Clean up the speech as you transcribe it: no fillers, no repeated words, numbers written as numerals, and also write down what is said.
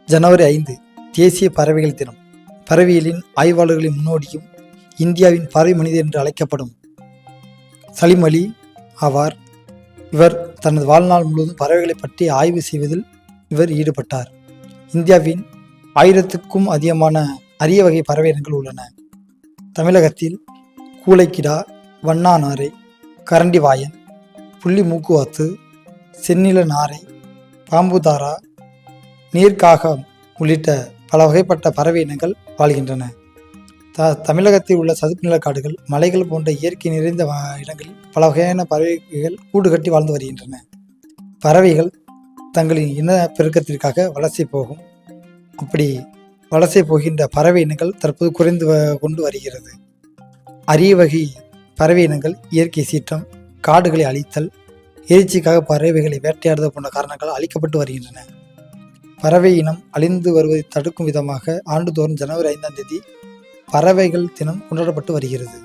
ஜனவரி 5 தேசிய பறவைகள் தினம். பறவையியலின் ஆய்வாளர்களின் முன்னோடியும் இந்தியாவின் பறவை மனிதர் என்று அழைக்கப்படும் சலீம் அலி ஆவார். இவர் தனது வாழ்நாள் முழுவதும் பறவைகளை பற்றி ஆய்வு செய்வதில் ஈடுபட்டார். இந்தியாவின் 1000க்கும் அதிகமான அரிய வகை பறவை இனங்கள் உள்ளன. தமிழகத்தில் கூளைக்கிடா, வண்ணா நாரை, கரண்டி வாயன், புள்ளி மூக்குவாத்து, செந்நில நாரை, பாம்புதாரா, நீர்க்காகம் உள்ளிட்ட பல வகைப்பட்ட பறவை இனங்கள் வாழ்கின்றன. தமிழகத்தில் உள்ள சதுப்பு நிலக்காடுகள், மலைகள் போன்ற இயற்கை நிறைந்த இடங்களில் பல வகையான பறவைகள் கூடு கட்டி வாழ்ந்து வருகின்றன. பறவைகள் தங்களின் இன பெருக்கத்திற்காக வலசை போகும். அப்படி வலசை போகின்ற பறவை இனங்கள் தற்போது குறைந்து கொண்டு வருகிறது. அரிய வகை பறவை இனங்கள் இயற்கை சீற்றம், காடுகளை அழித்தல், இறைச்சிக்காக பறவைகளை வேட்டையாடுதல் போன்ற காரணங்களால் அழிக்கப்பட்டு வருகின்றன. பறவை இனம் அழிந்து வருவதை தடுக்கும் விதமாக ஆண்டுதோறும் ஜனவரி 5ஆம் தேதி பறவைகள் தினம் கொண்டாடப்பட்டு வருகிறது.